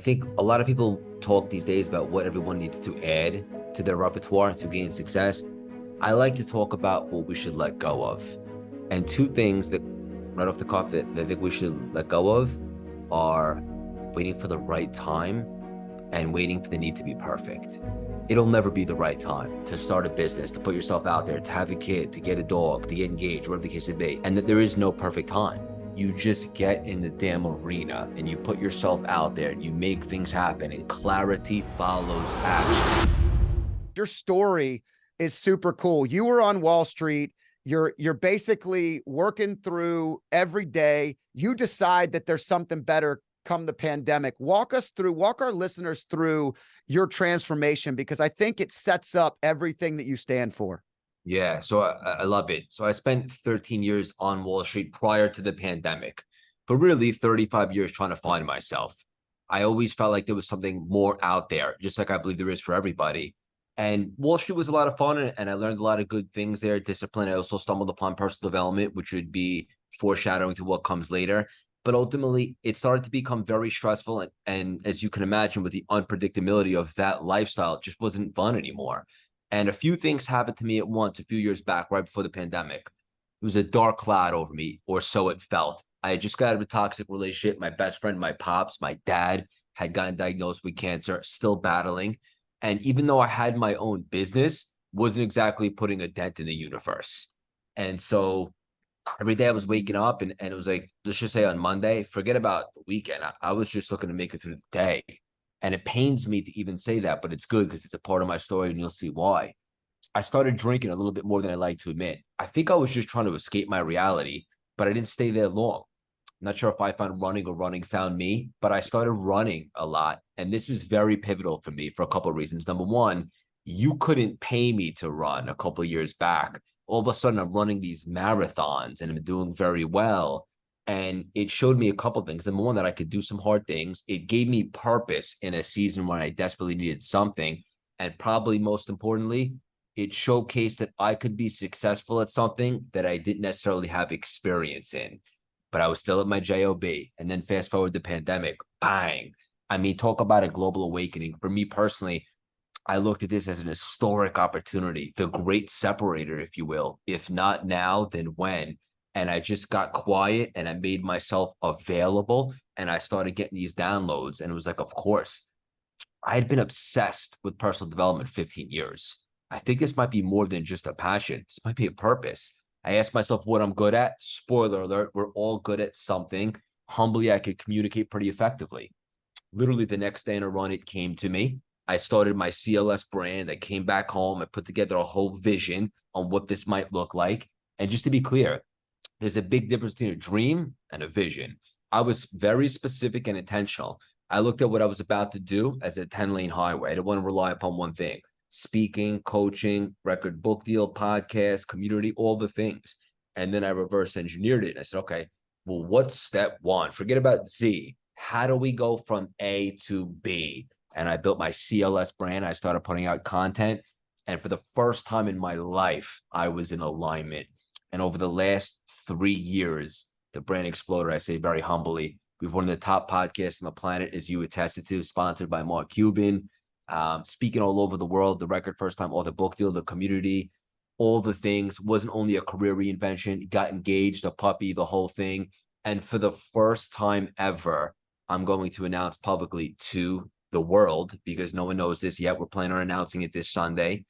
think a lot of people talk these days about what everyone needs to add to their repertoire to gain success. I like to talk about what we should let go of. And two things that right off the cuff that I think we should let go of are waiting for the right time and waiting for the need to be perfect. It'll never be the right time to start a business, to put yourself out there, to have a kid, to get a dog, to get engaged, whatever the case may be. And that there is no perfect time. You just get in the damn arena and you put yourself out there and you make things happen, and clarity follows action. Your story is super cool. You were on Wall Street. You're basically working through every day. You decide that there's something better come the pandemic. Walk our listeners through your transformation, because I think it sets up everything that you stand for. Yeah, so I love it. So I spent 13 years on Wall Street prior to the pandemic, but really 35 years trying to find myself. I always felt like there was something more out there, just like I believe there is for everybody. And Wall Street was a lot of fun, and I learned a lot of good things there. Discipline. I also stumbled upon personal development, which would be foreshadowing to what comes later. But ultimately, it started to become very stressful. And as you can imagine, with the unpredictability of that lifestyle, it just wasn't fun anymore. And a few things happened to me at once a few years back, right before the pandemic. It was a dark cloud over me, or so it felt. I had just got out of a toxic relationship. My best friend, my pops, my dad had gotten diagnosed with cancer, still battling. And even though I had my own business, wasn't exactly putting a dent in the universe. And so every day I was waking up and it was like, let's just say on Monday, forget about the weekend. I was just looking to make it through the day. And it pains me to even say that, but it's good because it's a part of my story and you'll see why. I started drinking a little bit more than I like to admit. I think I was just trying to escape my reality, but I didn't stay there long. I'm not sure if I found running or running found me, but I started running a lot. And this was very pivotal for me for a couple of reasons. Number one, you couldn't pay me to run a couple of years back. All of a sudden, I'm running these marathons and I'm doing very well. And it showed me a couple of things. Number one, that I could do some hard things. It gave me purpose in a season when I desperately needed something. And probably most importantly, it showcased that I could be successful at something that I didn't necessarily have experience in. But I was still at my job. And then fast forward the pandemic, bang. I mean, talk about a global awakening. For me personally, I looked at this as an historic opportunity, the great separator, if you will. If not now, then when? And I just got quiet and I made myself available and I started getting these downloads. And it was like, of course, I had been obsessed with personal development 15 years. I think this might be more than just a passion. This might be a purpose. I asked myself what I'm good at. Spoiler alert, we're all good at something. Humbly, I could communicate pretty effectively. Literally the next day in a run, it came to me. I started my CLS brand. I came back home. I put together a whole vision on what this might look like. And just to be clear, there's a big difference between a dream and a vision. I was very specific and intentional. I looked at what I was about to do as a 10-lane highway. I didn't want to rely upon one thing. Speaking, coaching, record book deal, podcast, community, all the things. And then I reverse engineered it. And I said, okay, well, what's step one? Forget about Z. How do we go from A to B? And I built my CLS brand. I started putting out content. And for the first time in my life, I was in alignment. And over the last 3 years, the brand exploded. I say very humbly, we've one of the top podcasts on the planet, as you attested to, sponsored by Mark Cuban, speaking all over the world, the record first time author book deal, the community, all the things. Wasn't only a career reinvention, got engaged, a puppy, the whole thing. And for the first time ever, I'm going to announce publicly to the world, because no one knows this yet. We're planning on announcing it this Sunday.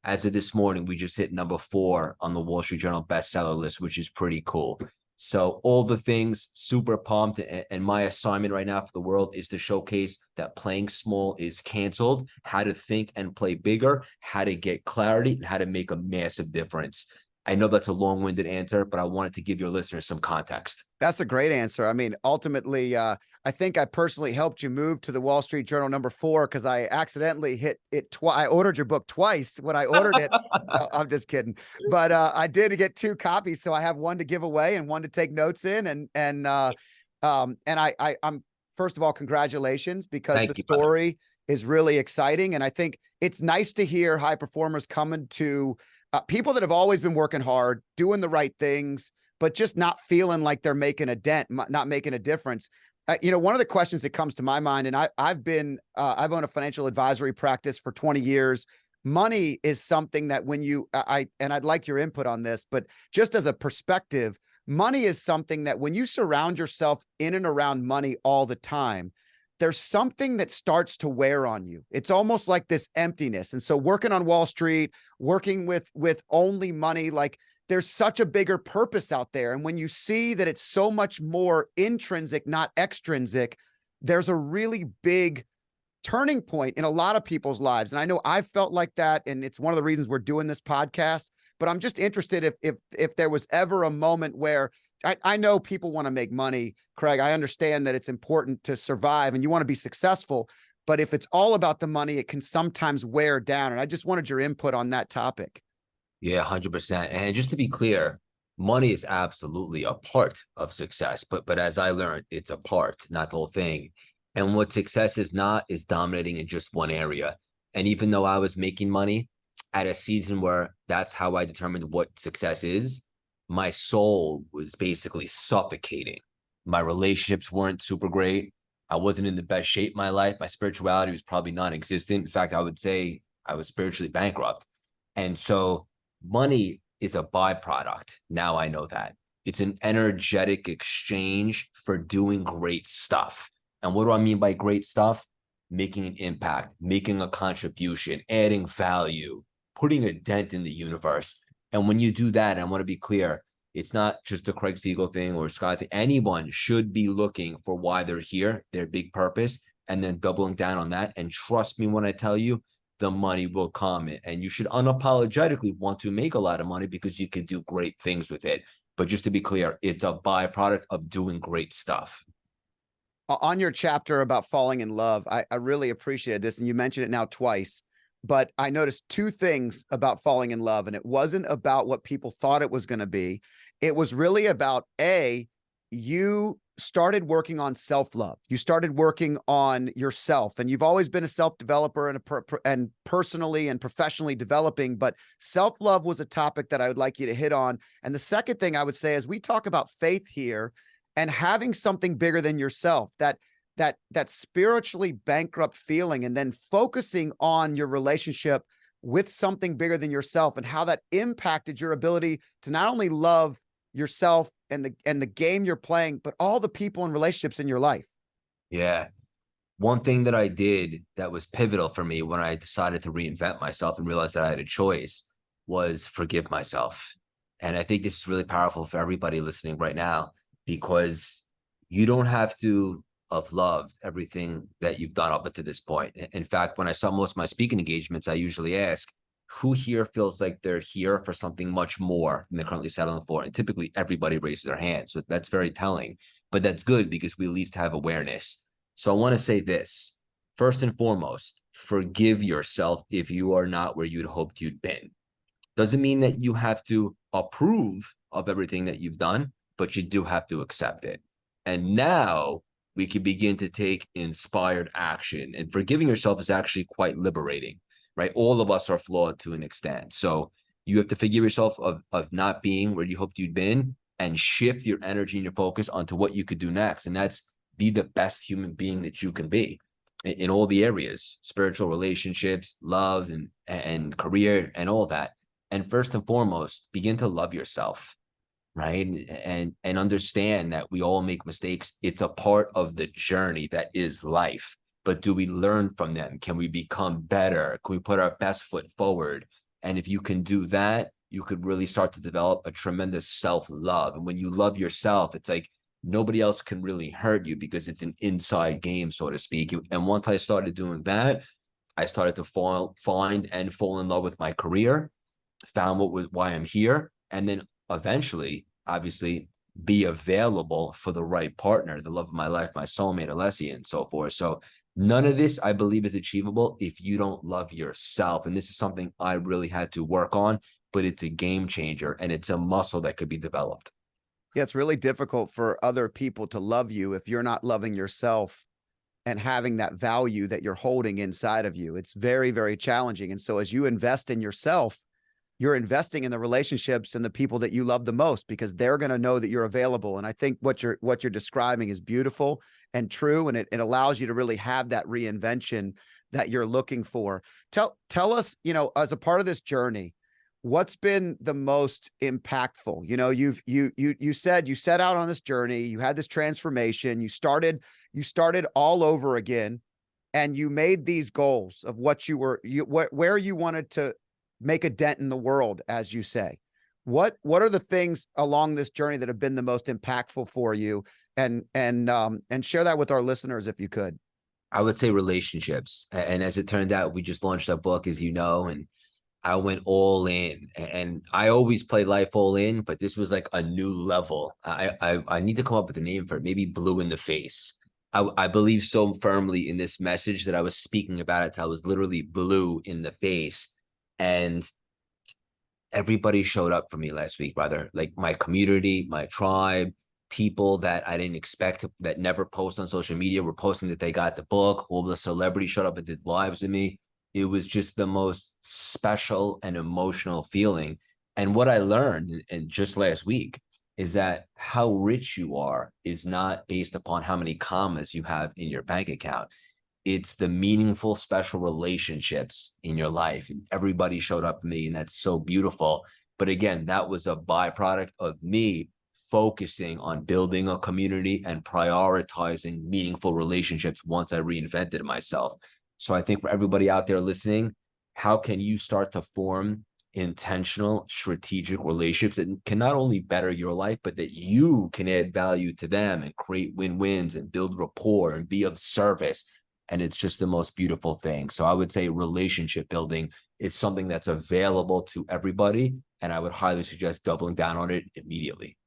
As of this morning, we just hit number 4 on the Wall Street Journal bestseller list, which is pretty cool. So all the things, super pumped. And my assignment right now for the world is to showcase that playing small is canceled, how to think and play bigger, how to get clarity, and how to make a massive difference. I know that's a long-winded answer, but I wanted to give your listeners some context. That's a great answer. I mean, ultimately, I think I personally helped you move to the Wall Street Journal number 4 because I accidentally hit it twice. I ordered your book twice when I ordered it. So, I'm just kidding, but I did get 2 copies, so I have one to give away and one to take notes in. I'm first of all, congratulations, because Thank the you, brother. story is really exciting, and I think it's nice to hear high performers coming to people that have always been working hard, doing the right things, but just not feeling like they're making a dent, not making a difference. One of the questions that comes to my mind, and I've owned a financial advisory practice for 20 years. Money is something that when and I'd like your input on this, but just as a perspective, money is something that when you surround yourself in and around money all the time, there's something that starts to wear on you. It's almost like this emptiness. And so working on Wall Street, working with only money, like there's such a bigger purpose out there. And when you see that it's so much more intrinsic, not extrinsic, there's a really big turning point in a lot of people's lives. And I know I've felt like that. And it's one of the reasons we're doing this podcast, but I'm just interested if there was ever a moment where I know people want to make money, Craig. I understand that it's important to survive and you want to be successful, but if it's all about the money, it can sometimes wear down. And I just wanted your input on that topic. Yeah, 100%. And just to be clear, money is absolutely a part of success, but as I learned, it's a part, not the whole thing. And what success is not is dominating in just one area. And even though I was making money at a season where that's how I determined what success is, my soul was basically suffocating. My relationships weren't super great. I wasn't in the best shape in my life. My spirituality was probably non-existent. In fact, I would say I was spiritually bankrupt. And so money is a byproduct. Now I know that. It's an energetic exchange for doing great stuff. And what do I mean by great stuff? Making an impact, making a contribution, adding value, putting a dent in the universe. And when you do that, I want to be clear, it's not just a Craig Siegel thing or a Scott thing. Anyone should be looking for why they're here, their big purpose, and then doubling down on that. And trust me when I tell you, the money will come. And you should unapologetically want to make a lot of money because you can do great things with it. But just to be clear, it's a byproduct of doing great stuff. On your chapter about falling in love, I really appreciated this. And you mentioned it now twice. But I noticed two things about falling in love, and it wasn't about what people thought it was going to be. It was really about you started working on self-love. You started working on yourself, and you've always been a self-developer and personally and professionally developing, but self-love was a topic that I would like you to hit on. And the second thing I would say is we talk about faith here and having something bigger than yourself, that spiritually bankrupt feeling, and then focusing on your relationship with something bigger than yourself and how that impacted your ability to not only love yourself and the game you're playing, but all the people and relationships in your life. Yeah. One thing that I did that was pivotal for me when I decided to reinvent myself and realized that I had a choice was forgive myself. And I think this is really powerful for everybody listening right now, because you don't have to have loved everything that you've done up until this point. In fact, when I saw most of my speaking engagements, I usually ask, who here feels like they're here for something much more than they're currently settling for? And typically everybody raises their hand. So that's very telling, but that's good because we at least have awareness. So I want to say this, first and foremost, forgive yourself if you are not where you'd hoped you'd been. Doesn't mean that you have to approve of everything that you've done, but you do have to accept it. And now we can begin to take inspired action. And forgiving yourself is actually quite liberating, right? All of us are flawed to an extent. So you have to forgive yourself of not being where you hoped you'd been and shift your energy and your focus onto what you could do next. And that's be the best human being that you can be in all the areas, spiritual relationships, love, and career, and all that. And first and foremost, begin to love yourself. Right. And understand that we all make mistakes. It's a part of the journey that is life. But do we learn from them? Can we become better? Can we put our best foot forward? And if you can do that, you could really start to develop a tremendous self-love. And when you love yourself, it's like nobody else can really hurt you because it's an inside game, so to speak. And once I started doing that, I started to find and fall in love with my career, found why I'm here, and then eventually, obviously, be available for the right partner, the love of my life, my soulmate, Alicia, and so forth. So none of this, I believe, is achievable if you don't love yourself. And this is something I really had to work on, but it's a game changer and it's a muscle that could be developed. Yeah, it's really difficult for other people to love you if you're not loving yourself and having that value that you're holding inside of you. It's very, very challenging. And so as you invest in yourself, you're investing in the relationships and the people that you love the most, because they're going to know that you're available. And I think what you're describing is beautiful and true. And it allows you to really have that reinvention that you're looking for. Tell us, as a part of this journey, what's been the most impactful? You said you set out on this journey, you had this transformation, you started all over again, and you made these goals of where you wanted to make a dent in the world, as you say. What are the things along this journey that have been the most impactful for you? And share that with our listeners, if you could. I would say relationships. And as it turned out, we just launched a book, as you know, and I went all in. And I always play life all in, but this was like a new level. I need to come up with a name for it, maybe blue in the face. I believe so firmly in this message that I was speaking about it till I was literally blue in the face. And everybody showed up for me last week, brother. Like my community, my tribe, people that I didn't expect that never post on social media were posting that they got the book. All the celebrities showed up and did lives with me. It was just the most special and emotional feeling. And what I learned, and just last week, is that how rich you are is not based upon how many commas you have in your bank account. It's the meaningful, special relationships in your life. And everybody showed up for me, and that's so beautiful. But again, that was a byproduct of me focusing on building a community and prioritizing meaningful relationships once I reinvented myself. So I think for everybody out there listening, how can you start to form intentional, strategic relationships that can not only better your life, but that you can add value to them and create win-wins and build rapport and be of service. And it's just the most beautiful thing. So I would say relationship building is something that's available to everybody. And I would highly suggest doubling down on it immediately.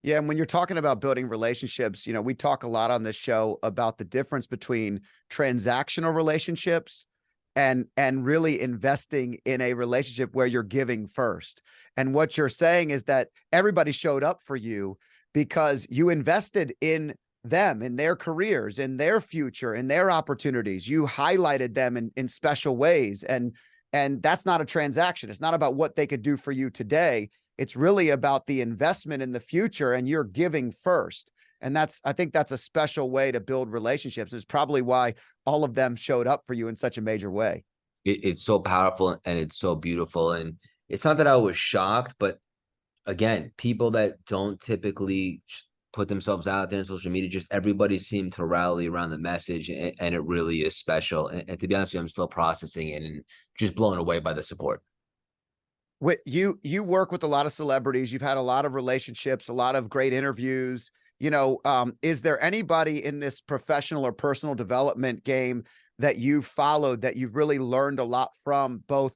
Yeah. And when you're talking about building relationships, we talk a lot on this show about the difference between transactional relationships and really investing in a relationship where you're giving first. And what you're saying is that everybody showed up for you because you invested in them, in their careers, in their future, in their opportunities. You highlighted them in special ways. And that's not a transaction. It's not about what they could do for you today. It's really about the investment in the future, and you're giving first. And I think that's a special way to build relationships. It's probably why all of them showed up for you in such a major way. It's so powerful and it's so beautiful. And it's not that I was shocked, but again, people that don't typically put themselves out there on social media, just everybody seemed to rally around the message, and it really is special. And to be honest with you, I'm still processing it and just blown away by the support. You work with a lot of celebrities. You've had a lot of relationships, a lot of great interviews. Is there anybody in this professional or personal development game that you've followed that you've really learned a lot from, both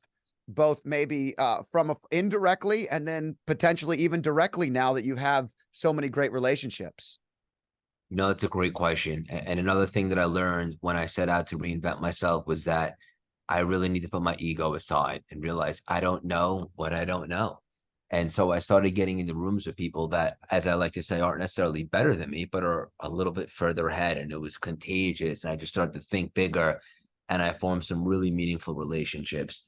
maybe from indirectly and then potentially even directly, now that you have so many great relationships? That's a great question. And another thing that I learned when I set out to reinvent myself was that I really need to put my ego aside and realize I don't know what I don't know. And so I started getting into rooms with people that, as I like to say, aren't necessarily better than me, but are a little bit further ahead. And it was contagious. And I just started to think bigger, and I formed some really meaningful relationships.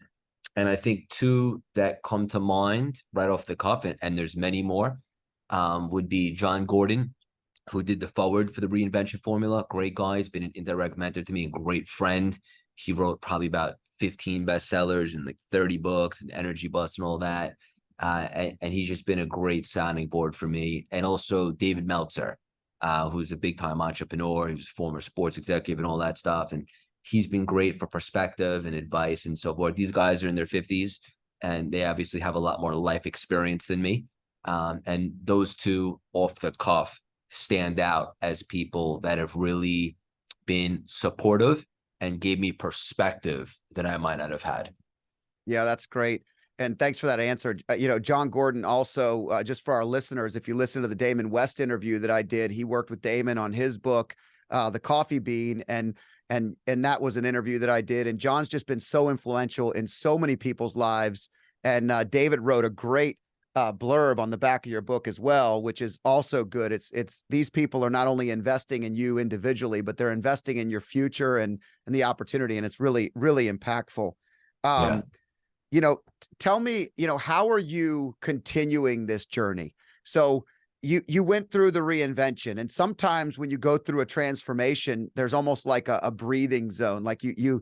And I think two that come to mind right off the cuff, and there's many more, would be John Gordon, who did the forward for the reinvention formula. Great guy. He's been an indirect mentor to me, a great friend. He wrote probably about 15 bestsellers and like 30 books and Energy Bus and all that. And he's just been a great sounding board for me. And also David Meltzer, who's a big time entrepreneur. He was a former sports executive and all that stuff. And he's been great for perspective and advice and so forth. These guys are in their 50s, and they obviously have a lot more life experience than me. And those two off the cuff stand out as people that have really been supportive and gave me perspective that I might not have had. Yeah, that's great. And thanks for that answer. John Gordon also, just for our listeners, if you listen to the Damon West interview that I did, he worked with Damon on his book, The Coffee Bean. And that was an interview that I did. And John's just been so influential in so many people's lives. And David wrote a great blurb on the back of your book as well, which is also good. It's these people are not only investing in you individually, but they're investing in your future and the opportunity. And it's really, really impactful. Yeah. Tell me, how are you continuing this journey? So you went through the reinvention, and sometimes when you go through a transformation, there's almost like a breathing zone. Like you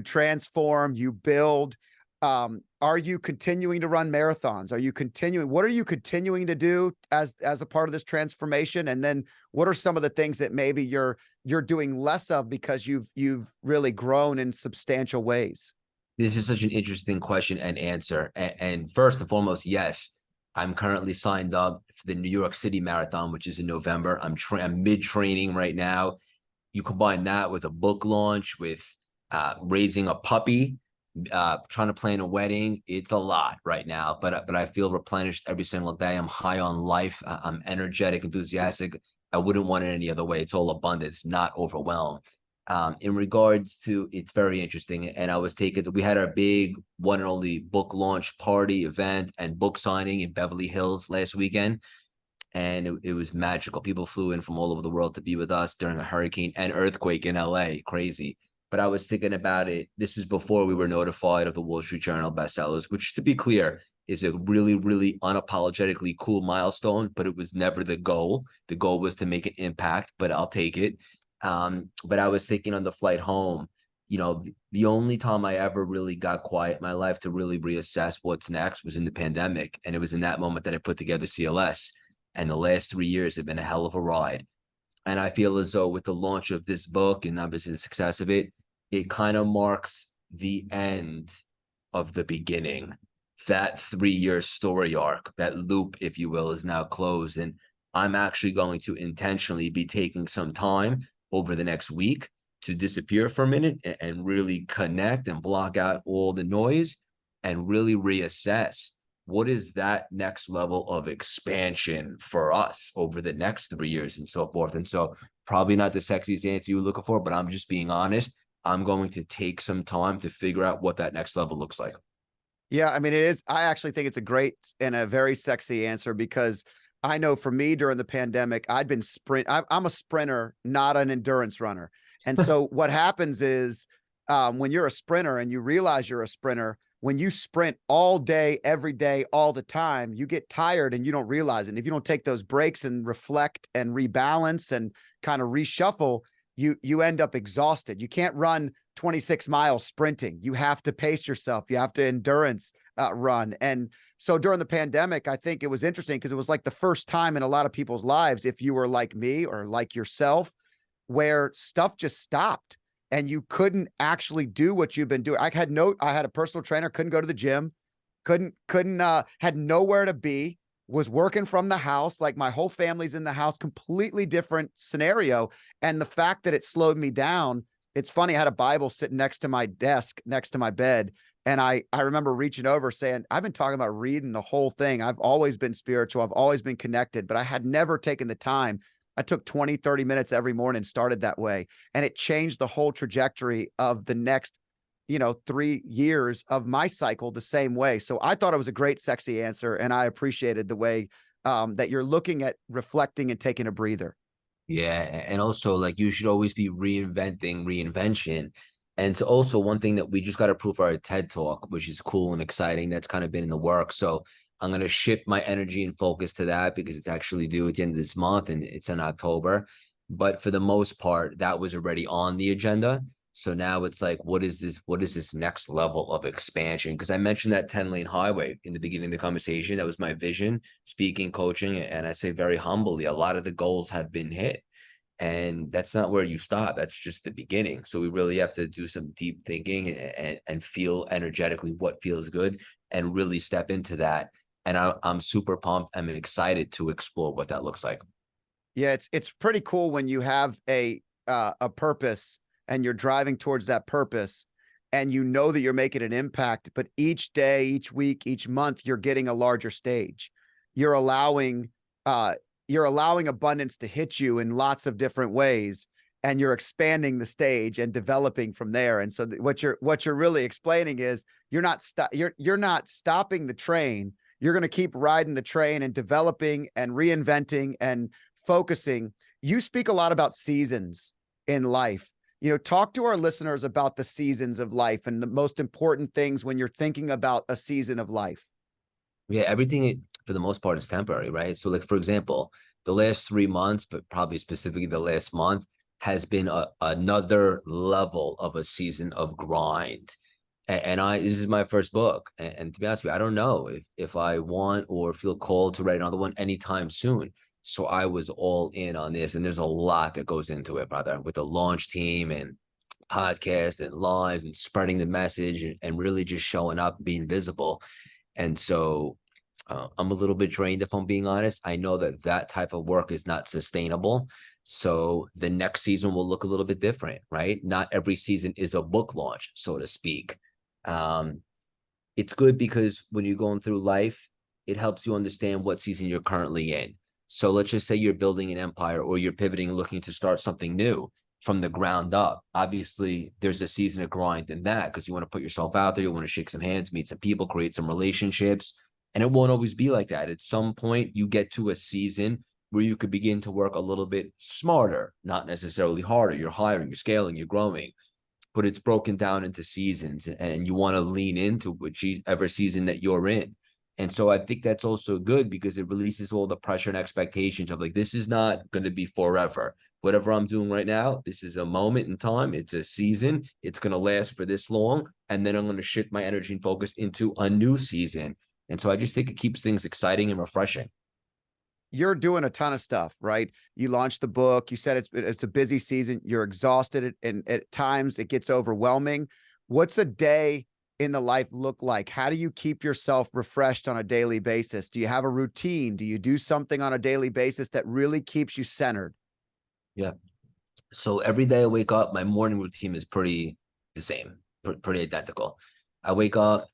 transform, you build. Are you continuing to run marathons? What are you continuing to do as a part of this transformation? And then what are some of the things that maybe you're doing less of because you've really grown in substantial ways? This is such an interesting question and answer. And first and foremost, yes, I'm currently signed up for the New York City Marathon, which is in November. I'm mid-training right now. You combine that with a book launch, with raising a puppy, trying to plan a wedding. It's a lot right now, but I feel replenished every single day. I'm high on life. I'm energetic, enthusiastic. I wouldn't want it any other way. It's all abundance, not overwhelmed. In regards to, it's very interesting. And we had our big one and only book launch party event and book signing in Beverly Hills last weekend. And it was magical. People flew in from all over the world to be with us during a hurricane and earthquake in LA. Crazy. But I was thinking about it. This was before we were notified of the Wall Street Journal bestsellers, which, to be clear, is a really, really unapologetically cool milestone, but it was never the goal. The goal was to make an impact, but I'll take it. But I was thinking on the flight home, the only time I ever really got quiet in my life to really reassess what's next was in the pandemic. And it was in that moment that I put together CLS. And the last 3 years have been a hell of a ride. And I feel as though with the launch of this book and obviously the success of it, it kind of marks the end of the beginning. That 3-year story arc, that loop, if you will, is now closed. And I'm actually going to intentionally be taking some time over the next week to disappear for a minute and really connect and block out all the noise and really reassess what is that next level of expansion for us over the next 3 years and so forth. And so probably not the sexiest answer you were looking for, but I'm just being honest. I'm going to take some time to figure out what that next level looks like. Yeah, I mean, it is. I actually think it's a great and a very sexy answer, because I know for me during the pandemic, I'm a sprinter, not an endurance runner. And so what happens is when you're a sprinter and you realize you're a sprinter, when you sprint all day, every day, all the time, you get tired and you don't realize it. And if you don't take those breaks and reflect and rebalance and kind of reshuffle, you end up exhausted. You can't run 26 miles sprinting. You have to pace yourself. You have to endurance run. And so during the pandemic, I think it was interesting because it was like the first time in a lot of people's lives, if you were like me or like yourself, where stuff just stopped and you couldn't actually do what you've been doing. I had a personal trainer, couldn't go to the gym, had nowhere to be, was working from the house. Like my whole family's in the house, completely different scenario. And the fact that it slowed me down, it's funny. I had a Bible sitting next to my desk, next to my bed. And I remember reaching over saying, I've been talking about reading the whole thing. I've always been spiritual. I've always been connected, but I had never taken the time. I took 20, 30 minutes every morning, started that way. And it changed the whole trajectory of the next, 3 years of my cycle the same way. So I thought it was a great, sexy answer. And I appreciated the way that you're looking at reflecting and taking a breather. Yeah. And also, like, you should always be reinventing reinvention. And so also one thing that we just got approved for our TED Talk, which is cool and exciting, that's kind of been in the works. So I'm going to shift my energy and focus to that because it's actually due at the end of this month and it's in October. But for the most part, that was already on the agenda. So now it's like, what is this next level of expansion? Because I mentioned that 10-lane highway in the beginning of the conversation. That was my vision, speaking, coaching. And I say very humbly, a lot of the goals have been hit. And that's not where you stop. That's just the beginning. So we really have to do some deep thinking and feel energetically what feels good and really step into that. And I'm super pumped. I'm excited to explore what that looks like. Yeah, it's pretty cool when you have a purpose and you're driving towards that purpose and you know that you're making an impact, but each day, each week, each month, you're getting a larger stage. You're allowing abundance to hit you in lots of different ways, and you're expanding the stage and developing from there. And so what you're really explaining is you're not stopping the train. You're going to keep riding the train and developing and reinventing and focusing. You speak a lot about seasons in life. Talk to our listeners about the seasons of life and the most important things when you're thinking about a season of life. Yeah, everything for the most part is temporary, right? So like, for example, the last 3 months, but probably specifically the last month, has been another level of a season of grind. And this is my first book. And to be honest with you, I don't know if I want or feel called to write another one anytime soon. So I was all in on this. And there's a lot that goes into it, brother, with the launch team and podcast and live and spreading the message and really just showing up, being visible. And so I'm a little bit drained, if I'm being honest. I know that that type of work is not sustainable. So the next season will look a little bit different, right? Not every season is a book launch, so to speak. It's good because when you're going through life, it helps you understand what season you're currently in. So let's just say you're building an empire or you're pivoting, looking to start something new from the ground up. Obviously, there's a season of grind in that because you want to put yourself out there. You want to shake some hands, meet some people, create some relationships. And it won't always be like that. At some point, you get to a season where you could begin to work a little bit smarter, not necessarily harder. You're hiring, you're scaling, you're growing, but it's broken down into seasons and you want to lean into whichever season that you're in. And so I think that's also good because it releases all the pressure and expectations of like, this is not going to be forever. Whatever I'm doing right now, this is a moment in time. It's a season. It's going to last for this long. And then I'm going to shift my energy and focus into a new season. And so I just think it keeps things exciting and refreshing. You're doing a ton of stuff, right? You launched the book. You said it's a busy season. You're exhausted, and at times it gets overwhelming. What's a day in the life look like? How do you keep yourself refreshed on a daily basis? Do you have a routine? Do you do something on a daily basis that really keeps you centered? Yeah. So every day I wake up, my morning routine is pretty the same, pretty identical. I wake up,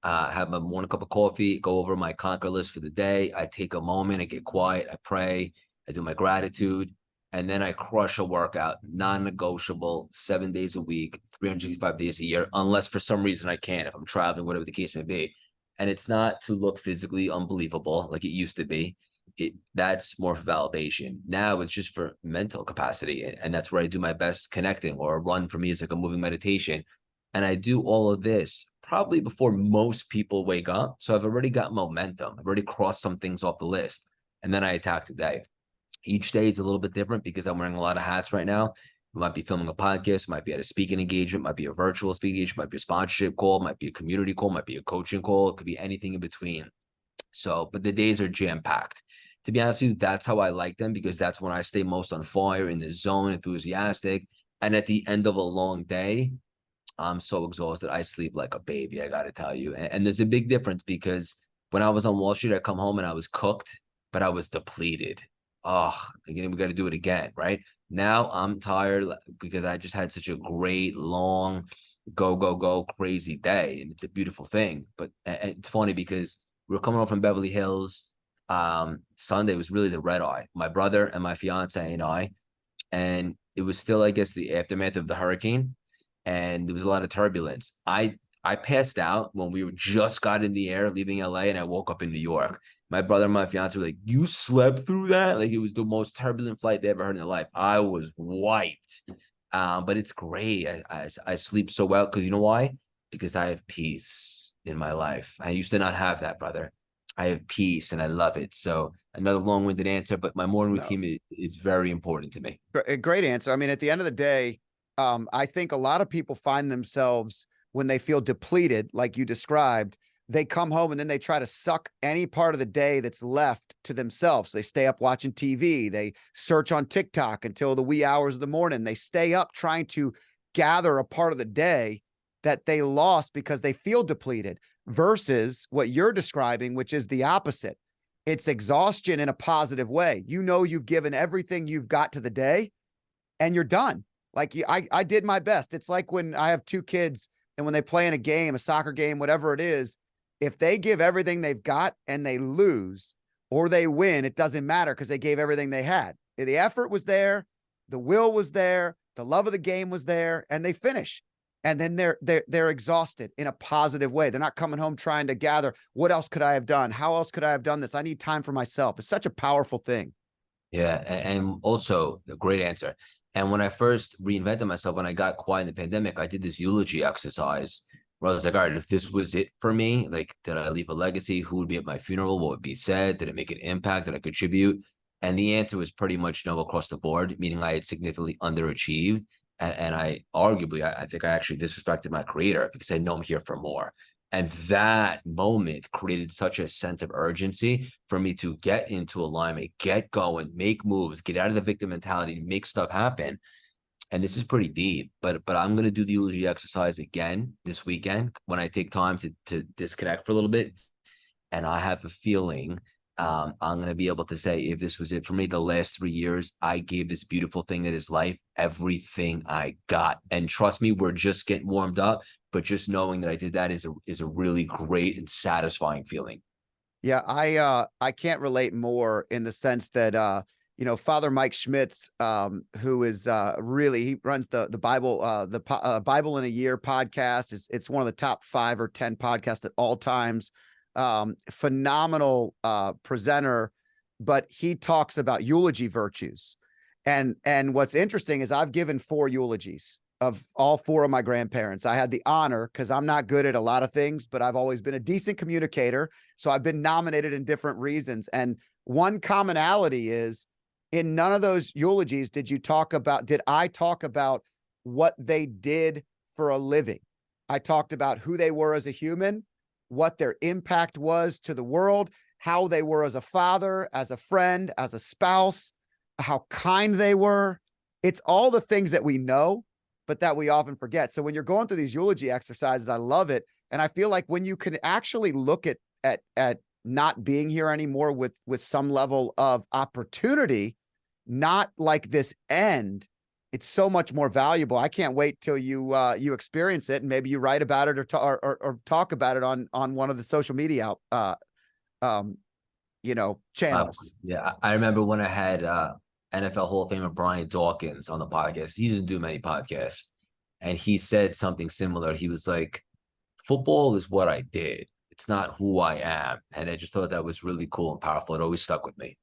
have my morning cup of coffee, go over my conquer list for the day. I take a moment, I get quiet, I pray, I do my gratitude, and then I crush a workout, non-negotiable, 7 days a week, 365 days a year, unless for some reason I can't, if I'm traveling, whatever the case may be. And it's not to look physically unbelievable like it used to be. That's more for validation. Now it's just for mental capacity. And that's where I do my best connecting, or a run for me is like a moving meditation. And I do all of this probably before most people wake up. So I've already got momentum. I've already crossed some things off the list. And then I attack the day. Each day is a little bit different because I'm wearing a lot of hats right now. We might be filming a podcast, might be at a speaking engagement, might be a virtual speaking engagement, might be a sponsorship call, might be a community call, might be a coaching call. It could be anything in between. So, but the days are jam-packed. To be honest with you, that's how I like them because that's when I stay most on fire, in the zone, enthusiastic. And at the end of a long day, I'm so exhausted. I sleep like a baby, I got to tell you. And there's a big difference because when I was on Wall Street, I come home and I was cooked, but I was depleted. Oh, again, we got to do it again, right? Now I'm tired because I just had such a great, long, go, crazy day. And it's a beautiful thing. But it's funny because we were coming home from Beverly Hills. Sunday was really the red eye. My brother and my fiance and I, and it was still, I guess, the aftermath of the hurricane. And there was a lot of turbulence. I passed out when we were just got in the air leaving LA, and I woke up in New York. My brother and my fiance were like, "You slept through that?" Like it was the most turbulent flight they ever heard in their life. I was wiped. But it's great. I sleep so well because you know why? Because I have peace in my life. I used to not have that, brother. I have peace and I love it. So another long-winded answer, but my morning routine is very important to me. Great answer. I mean, at the end of the day, I think a lot of people find themselves when they feel depleted, like you described, they come home and then they try to suck any part of the day that's left to themselves. They stay up watching TV. They search on TikTok until the wee hours of the morning. They stay up trying to gather a part of the day that they lost because they feel depleted, versus what you're describing, which is the opposite. It's exhaustion in a positive way. You know, you've given everything you've got to the day and you're done. Like I did my best. It's like when I have two kids and when they play in a game, a soccer game, whatever it is, if they give everything they've got and they lose or they win, it doesn't matter because they gave everything they had. The effort was there, the will was there, the love of the game was there, and they finish. And then they're exhausted in a positive way. They're not coming home trying to gather, what else could I have done? How else could I have done this? I need time for myself. It's such a powerful thing. Yeah, and also a great answer. And when I first reinvented myself, when I got quiet in the pandemic, I did this eulogy exercise where I was like, all right, if this was it for me, like, did I leave a legacy? Who would be at my funeral? What would be said? Did it make an impact? Did I contribute? And the answer was pretty much no across the board, meaning I had significantly underachieved. And I arguably, I think I actually disrespected my creator because I know I'm here for more. And that moment created such a sense of urgency for me to get into alignment, get going, make moves, get out of the victim mentality, make stuff happen. And this is pretty deep, but I'm going to do the eulogy exercise again this weekend when I take time to disconnect for a little bit. And I have a feeling I'm going to be able to say, if this was it for me, the last 3 years, I gave this beautiful thing that is life everything I got. And trust me, we're just getting warmed up. But just knowing that I did that is a really great and satisfying feeling. Yeah, I can't relate more in the sense that you know, Father Mike Schmitz, who is really, he runs the Bible Bible in a Year podcast. It's one of the top 5 or 10 podcasts at all times. Phenomenal presenter, but he talks about eulogy virtues. And what's interesting is I've given 4 eulogies of all 4 of my grandparents. I had the honor, because I'm not good at a lot of things, but I've always been a decent communicator. So I've been nominated in different reasons. And one commonality is, in none of those eulogies did I talk about what they did for a living. I talked about who they were as a human, what their impact was to the world, how they were as a father, as a friend, as a spouse, how kind they were. It's all the things that we know, but that we often forget. So when you're going through these eulogy exercises, I love it. And I feel like when you can actually look at not being here anymore with some level of opportunity, not like this end, it's so much more valuable. I can't wait till you experience it, and maybe you write about it or talk about it on one of the social media you know, channels. Yeah, I remember when I had NFL Hall of Famer Brian Dawkins on the podcast. He doesn't do many podcasts, and he said something similar. He was like, "Football is what I did. It's not who I am." And I just thought that was really cool and powerful. It always stuck with me.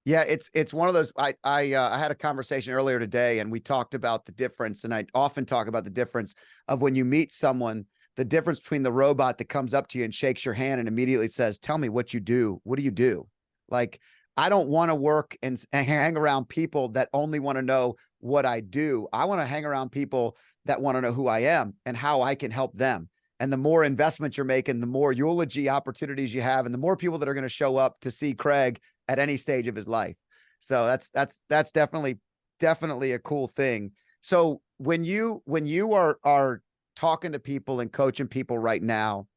Yeah, it's one of those. I had a conversation earlier today, and we talked about the difference. And I often talk about the difference of when you meet someone, the difference between the robot that comes up to you and shakes your hand and immediately says, "Tell me what you do. What do you do?" Like, I don't want to work and hang around people that only want to know what I do. I want to hang around people that want to know who I am and how I can help them. And the more investment you're making, the more eulogy opportunities you have, and the more people that are going to show up to see Craig at any stage of his life. So that's definitely a cool thing. So when you are talking to people and coaching people right now,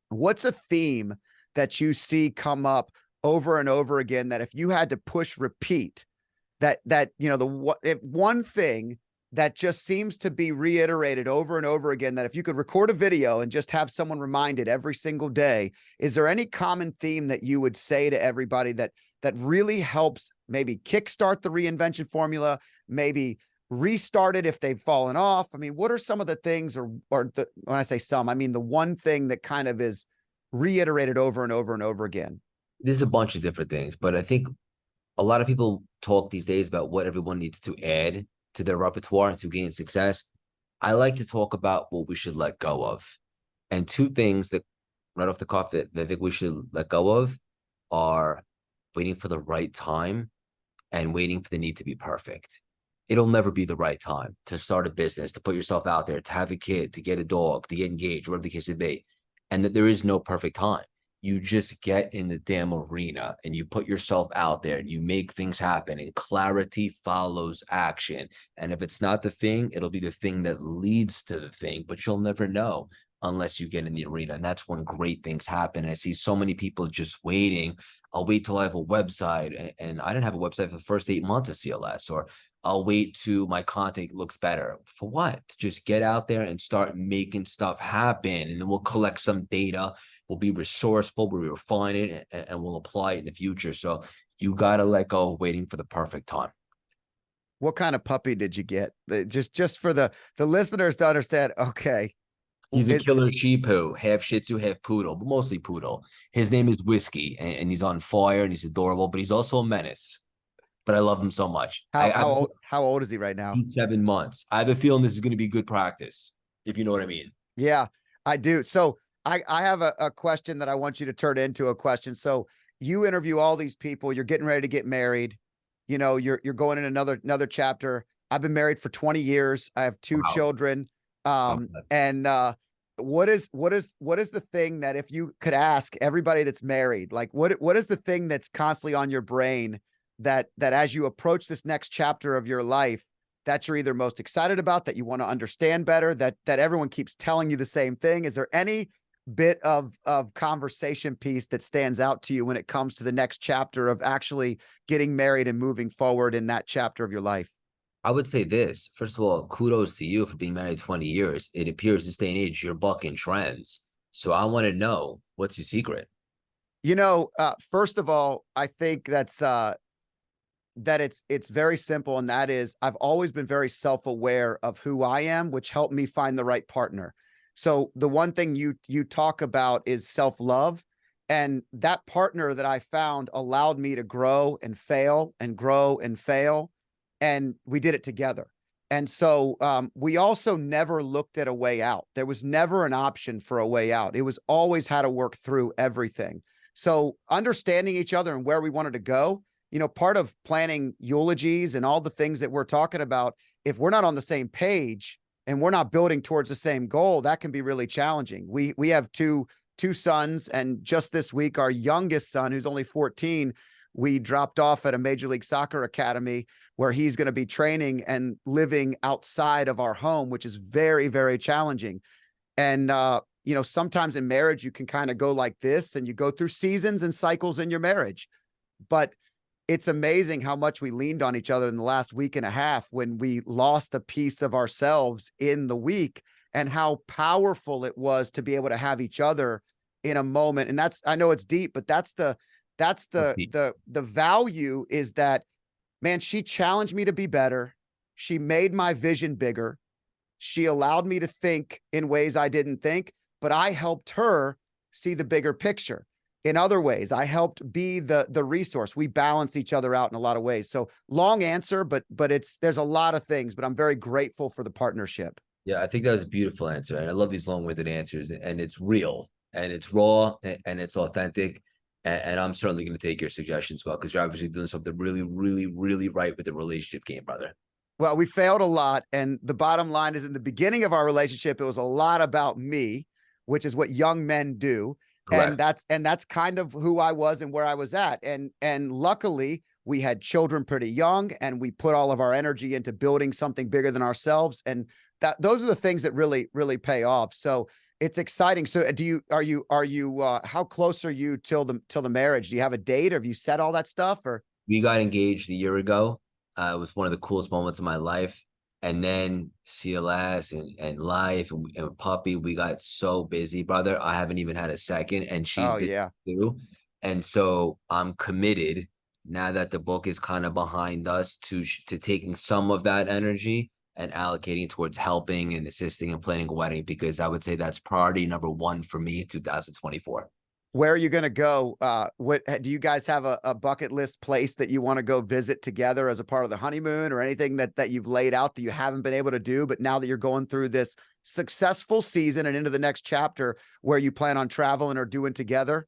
what's a theme that you see come up over and over again, that if you had to push repeat, that you know, one thing that just seems to be reiterated over and over again, that if you could record a video and just have someone reminded every single day, is there any common theme that you would say to everybody that really helps maybe kickstart the reinvention formula, maybe restart it if they've fallen off? I mean, what are some of the things, or when I say some, I mean the one thing that kind of is reiterated over and over and over again? There's a bunch of different things, but I think a lot of people talk these days about what everyone needs to add to their repertoire to gain success. I like to talk about what we should let go of. And 2 things that right off the cuff that I think we should let go of are waiting for the right time and waiting for the need to be perfect. It'll never be the right time to start a business, to put yourself out there, to have a kid, to get a dog, to get engaged, whatever the case may be. And that there is no perfect time. You just get in the damn arena and you put yourself out there and you make things happen, and clarity follows action. And if it's not the thing, it'll be the thing that leads to the thing, but you'll never know unless you get in the arena. And that's when great things happen. I see so many people just waiting. I'll wait till I have a website, and I didn't have a website for the first 8 months of CLS, or I'll wait till my content looks better. For what? Just get out there and start making stuff happen. And then we'll collect some data. We'll be resourceful, we'll refine it, and we'll apply it in the future. So you got to let go of waiting for the perfect time. What kind of puppy did you get? Just for the listeners to understand. Okay. He's a killer Shih Tzu, half Shih Tzu, half Poodle, but mostly Poodle. His name is Whiskey, and he's on fire, and he's adorable, but he's also a menace. but I love him so much. How old is he right now? He's 7 months. I have a feeling this is going to be good practice, if you know what I mean. Yeah, I do. So I have a question that I want you to turn into a question. So you interview all these people, you're getting ready to get married. You know, you're going in another chapter. I've been married for 20 years. I have two Wow. children. Okay. And what is the thing that if you could ask everybody that's married, like what is the thing that's constantly on your brain that as you approach this next chapter of your life that you're either most excited about, that you want to understand better, that everyone keeps telling you the same thing? Is there any bit of conversation piece that stands out to you when it comes to the next chapter of actually getting married and moving forward in that chapter of your life? I would say this. First of all, kudos to you for being married 20 years. It appears this day and age, you're bucking trends. So I want to know, what's your secret? You know, first of all, I think that it's very simple. And that is, I've always been very self-aware of who I am, which helped me find the right partner. So the one thing you talk about is self-love. And that partner that I found allowed me to grow and fail and grow and fail. And we did it together. And so we also never looked at a way out. There was never an option for a way out. It was always how to work through everything. So understanding each other and where we wanted to go, you know, part of planning eulogies and all the things that we're talking about, if we're not on the same page and we're not building towards the same goal, that can be really challenging. We have two sons, and just this week, our youngest son, who's only 14, we dropped off at a Major League Soccer academy where he's going to be training and living outside of our home, which is very, very challenging. And, you know, sometimes in marriage, you can kind of go like this and you go through seasons and cycles in your marriage. But it's amazing how much we leaned on each other in the last week and a half when we lost a piece of ourselves in the week, and how powerful it was to be able to have each other in a moment. And that's, I know it's deep, but that's the value is that, man, she challenged me to be better. She made my vision bigger. She allowed me to think in ways I didn't think, but I helped her see the bigger picture. In other ways, I helped be the resource. We balance each other out in a lot of ways. So long answer, but there's a lot of things, but I'm very grateful for the partnership. Yeah, I think that was a beautiful answer. And I love these long-winded answers. And it's real and it's raw and it's authentic. And I'm certainly going to take your suggestions well, because you're obviously doing something really, really, really right with the relationship game, brother. Well, we failed a lot. And the bottom line is, in the beginning of our relationship, it was a lot about me, which is what young men do. Correct. And that's kind of who I was and where I was at. And luckily we had children pretty young, and we put all of our energy into building something bigger than ourselves. And those are the things that really, really pay off. So it's exciting. So are you how close are you till the marriage? Do you have a date, or have you said all that stuff? Or We got engaged a year ago. It was one of the coolest moments of my life. And then CLS and life and puppy, we got so busy, brother. I haven't even had a second, and she's busy too. And so I'm committed, now that the book is kind of behind us, to taking some of that energy and allocating towards helping and assisting and planning a wedding, because I would say that's priority number one for me in 2024. Where are you going to go? What do you guys have a bucket list place that you want to go visit together as a part of the honeymoon, or anything that you've laid out that you haven't been able to do, but now that you're going through this successful season and into the next chapter, where you plan on traveling or doing together?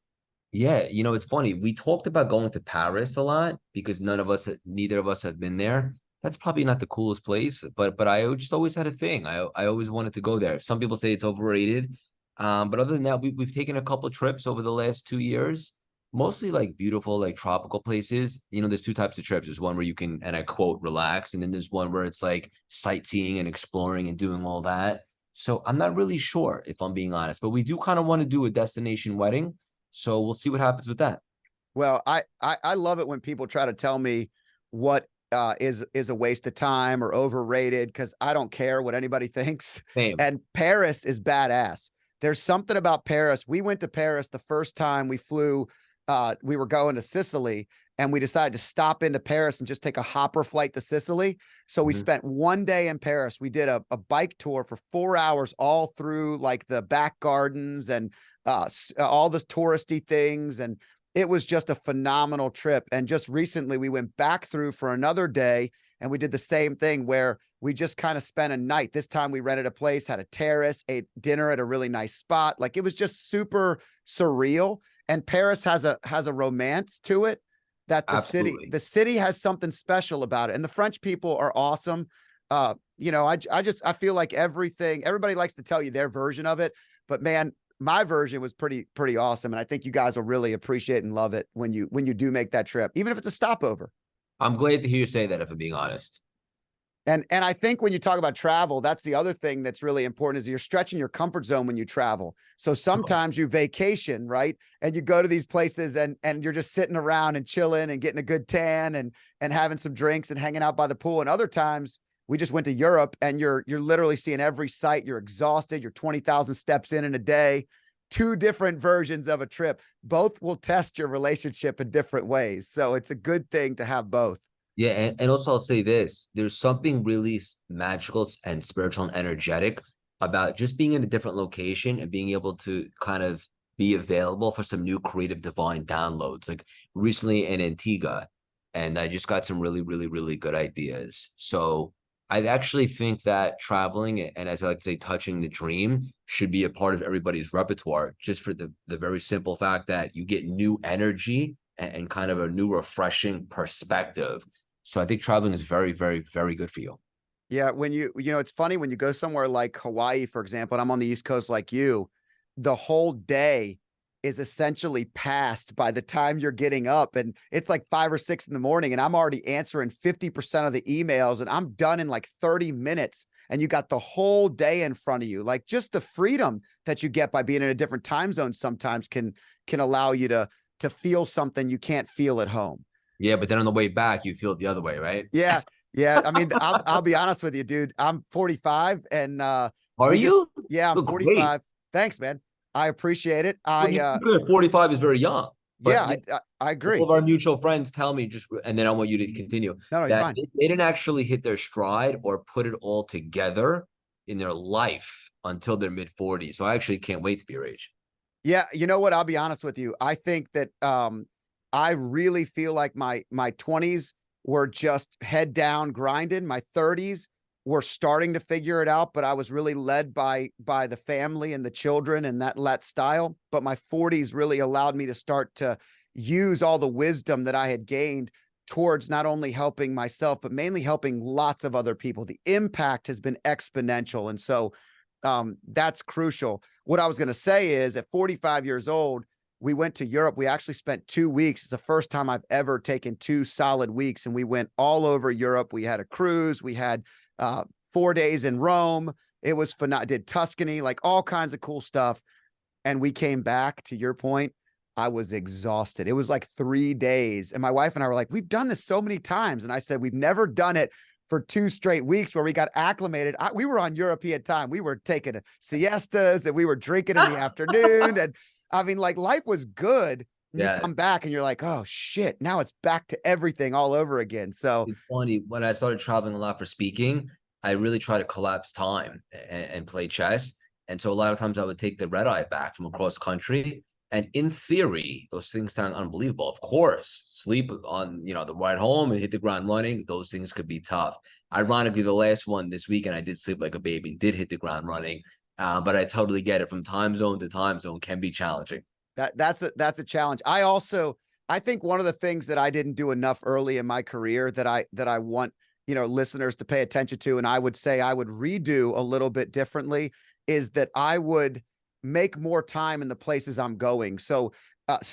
Yeah, you know, it's funny. We talked about going to Paris a lot because neither of us have been there. That's probably not the coolest place, but I just always had a thing. I always wanted to go there. Some people say it's overrated. But other than that, we've taken a couple of trips over the last 2 years, mostly like beautiful, like tropical places. You know, there's two types of trips. There's one where you can, and I quote, relax. And then there's one where it's like sightseeing and exploring and doing all that. So I'm not really sure, if I'm being honest, but we do kind of want to do a destination wedding. So we'll see what happens with that. Well, I love it when people try to tell me what is a waste of time or overrated, because I don't care what anybody thinks. Same. And Paris is badass. There's something about Paris. We went to Paris the first time we flew. We were going to Sicily, and we decided to stop into Paris and just take a hopper flight to Sicily. So we spent one day in Paris. We did a bike tour for 4 hours, all through like the back gardens and all the touristy things. And it was just a phenomenal trip. And just recently we went back through for another day and we did the same thing where we just kind of spent a night. This time we rented a place, had a terrace, ate dinner at a really nice spot. Like, it was just super surreal. And Paris has a romance to it that Absolutely. the city has something special about it. And the French people are awesome. You know, I feel like everybody likes to tell you their version of it, but man, my version was pretty awesome. And I think you guys will really appreciate and love it when you do make that trip, even if it's a stopover. I'm glad to hear you say that, if I'm being honest. And I think when you talk about travel, that's the other thing that's really important, is you're stretching your comfort zone when you travel. So sometimes you vacation, right? And you go to these places and you're just sitting around and chilling and getting a good tan and having some drinks and hanging out by the pool. And other times we just went to Europe and you're literally seeing every site. You're exhausted. You're 20,000 steps in a day. Two different versions of a trip. Both will test your relationship in different ways. So it's a good thing to have both. Yeah, and also I'll say this, there's something really magical and spiritual and energetic about just being in a different location and being able to kind of be available for some new creative divine downloads. Like recently in Antigua, and I just got some really, really, really good ideas. So I actually think that traveling, and as I like to say, touching the dream, should be a part of everybody's repertoire, just for the very simple fact that you get new energy and kind of a new refreshing perspective. So I think traveling is very, very, very good for you. Yeah, when you know, it's funny when you go somewhere like Hawaii, for example, and I'm on the East Coast like you, the whole day is essentially passed by the time you're getting up. And it's like 5 or 6 in the morning, and I'm already answering 50% of the emails, and I'm done in like 30 minutes. And you got the whole day in front of you. Like, just the freedom that you get by being in a different time zone sometimes can allow you to feel something you can't feel at home. Yeah, but then on the way back, you feel it the other way, right? Yeah. Yeah. I mean, I'll be honest with you, dude. I'm 45 and Are you? yeah, I'm Look great. 45. Thanks, man. I appreciate it. Well, 45 is very young. Yeah, But I agree. all of our mutual friends tell me, just, and then I want you to continue, No, you're that fine. they didn't actually hit their stride or put it all together in their life until their mid 40s. So I actually can't wait to be your age. Yeah, you know what? I'll be honest with you. I think that I really feel like my 20s were just head down grinding. My 30s were starting to figure it out, but I was really led by the family and the children and that style. But my 40s really allowed me to start to use all the wisdom that I had gained towards not only helping myself, but mainly helping lots of other people. The impact has been exponential. And so that's crucial. What I was going to say is, at 45 years old, we went to Europe. We actually spent 2 weeks. It's the first time I've ever taken 2 solid weeks. And we went all over Europe. We had a cruise. We had 4 days in Rome. It was phenomenal. Did Tuscany, like all kinds of cool stuff. And we came back, to your point, I was exhausted. It was like 3 days. And my wife and I were like, we've done this so many times. And I said, we've never done it for 2 straight weeks where we got acclimated. We were on European time. We were taking siestas and we were drinking in the afternoon. And I mean, like, life was good. You come back and you're like, oh shit, now it's back to everything all over again. So it's funny, when I started traveling a lot for speaking, I really try to collapse time and play chess. And so a lot of times I would take the red eye back from across country. And in theory, those things sound unbelievable. Of course, sleep on, the ride home and hit the ground running. Those things could be tough. Ironically, the last one this weekend, I did sleep like a baby, did hit the ground running. But I totally get it. From time zone to time zone can be challenging. That's a challenge. I think one of the things that I didn't do enough early in my career that I want, listeners to pay attention to, and I would say I would redo a little bit differently, is that I would make more time in the places I'm going. So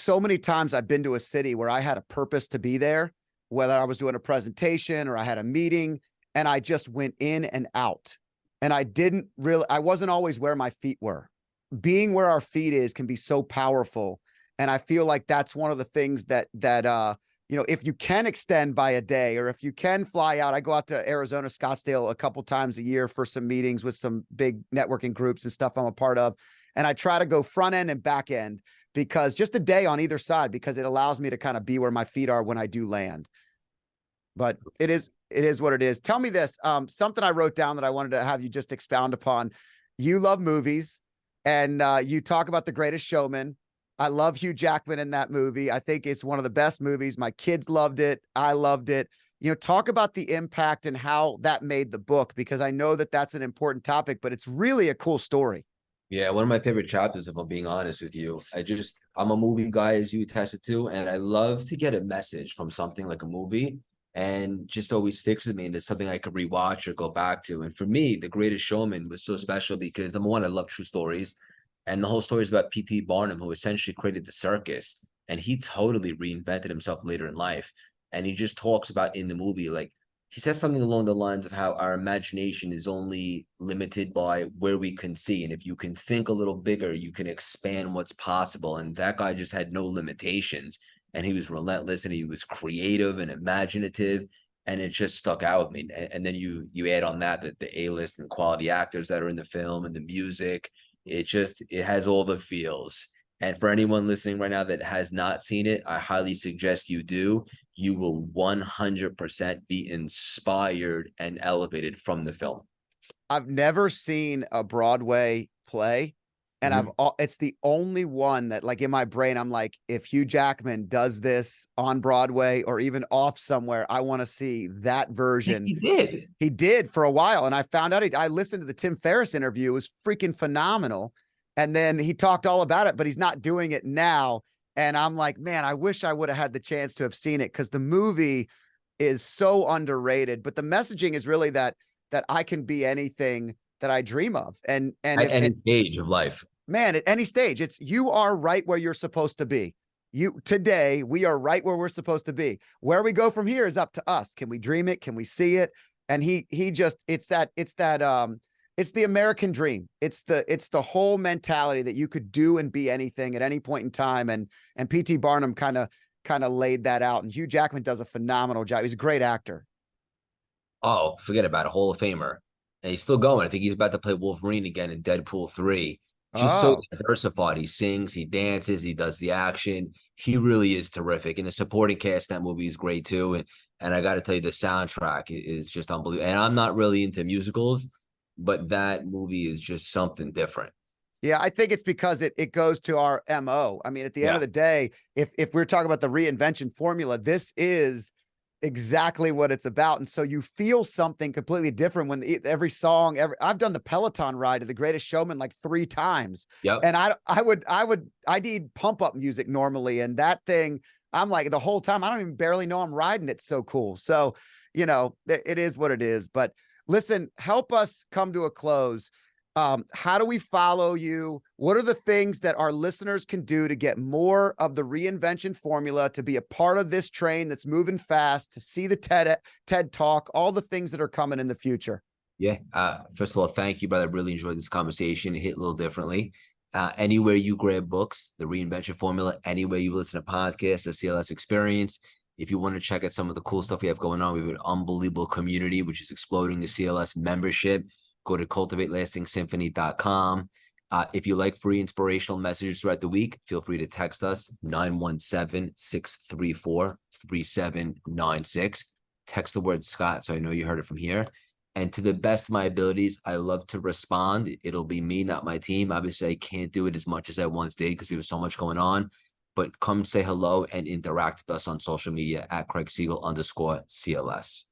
many times I've been to a city where I had a purpose to be there, whether I was doing a presentation or I had a meeting, and I just went in and out. And I wasn't always where my feet were. Being where our feet is can be so powerful. And I feel like that's one of the things that if you can extend by a day, or if you can fly out. I go out to Arizona, Scottsdale a couple times a year for some meetings with some big networking groups and stuff I'm a part of. And I try to go front end and back end, because just a day on either side, because it allows me to kind of be where my feet are when I do land. But it is what it is. Tell me this, something I wrote down that I wanted to have you just expound upon. You love movies, and you talk about The Greatest Showman. I love Hugh Jackman in that movie. I think it's one of the best movies. My kids loved it. I loved it. Talk about the impact and how that made the book, because I know that that's an important topic, but it's really a cool story. Yeah, one of my favorite chapters, if I'm being honest with you. I'm a movie guy, as you attested to, and I love to get a message from something like a movie, and just always sticks with me. And it's something I could rewatch or go back to. And for me, The Greatest Showman was so special because, number one, I love true stories. And the whole story is about P.T. Barnum, who essentially created the circus. And he totally reinvented himself later in life. And he just talks about in the movie, like, he says something along the lines of how our imagination is only limited by where we can see. And if you can think a little bigger, you can expand what's possible. And that guy just had no limitations. And he was relentless and he was creative and imaginative. And it just stuck out with me. And then you add on that the A-list and quality actors that are in the film and the music. It has all the feels. And for anyone listening right now that has not seen it, I highly suggest you do. You will 100% be inspired and elevated from the film. I've never seen a Broadway play, and it's the only one that, like, in my brain, I'm like, if Hugh Jackman does this on Broadway or even off somewhere, I want to see that version. He did for a while. And I found out, I listened to the Tim Ferriss interview. It was freaking phenomenal. And then he talked all about it, but he's not doing it now. And I'm like, man, I wish I would have had the chance to have seen it, because the movie is so underrated. But the messaging is really that I can be anything that I dream of. And at any stage of life. Man, at any stage, you are right where you're supposed to be. Today, we are right where we're supposed to be. Where we go from here is up to us. Can we dream it? Can we see it? And it's the American dream. It's the whole mentality that you could do and be anything at any point in time. And P.T. Barnum kind of laid that out. And Hugh Jackman does a phenomenal job. He's a great actor. Oh, forget about it. Hall of Famer. And he's still going. I think he's about to play Wolverine again in Deadpool 3. Just so diversified. He sings, he dances, he does the action. He really is terrific. And the supporting cast in that movie is great too. And I got to tell you, the soundtrack is just unbelievable. And I'm not really into musicals, but that movie is just something different. Yeah, I think it's because it goes to our MO. I mean, at the end of the day, if we're talking about the reinvention formula, this is exactly what it's about. And so you feel something completely different when every song, I've done the Peloton ride to The Greatest Showman like 3 times. Yep. And I need pump up music normally. And that thing, I'm like, the whole time, I don't even barely know I'm riding. It's so cool. So, it is what it is. But listen, help us come to a close. How do we follow you? What are the things that our listeners can do to get more of the reinvention formula, to be a part of this train that's moving fast, to see the TED Talk, all the things that are coming in the future? Yeah. First of all, thank you, brother. I really enjoyed this conversation. It hit a little differently. Anywhere you grab books, the reinvention formula, anywhere you listen to podcasts, the CLS experience. If you want to check out some of the cool stuff we have going on, we have an unbelievable community, which is exploding, the CLS membership. Go to cultivateLastingSymphony.com. If you like free inspirational messages throughout the week, feel free to text us 917-634-3796. Text the word Scott so I know you heard it from here. And to the best of my abilities, I love to respond. It'll be me, not my team. Obviously, I can't do it as much as I once did because we have so much going on. But come say hello and interact with us on social media at Craig Siegel _CLS.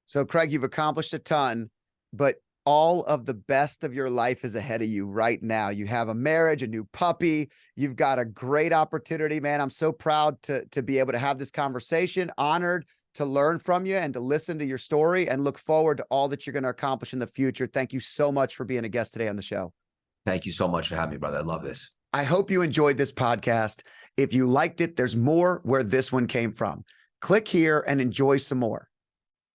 So, Craig, you've accomplished a ton, but all of the best of your life is ahead of you right now. You have a marriage, a new puppy. You've got a great opportunity, man. I'm so proud to be able to have this conversation, honored to learn from you and to listen to your story, and look forward to all that you're going to accomplish in the future. Thank you so much for being a guest today on the show. Thank you so much for having me, brother. I love this. I hope you enjoyed this podcast. If you liked it, there's more where this one came from. Click here and enjoy some more.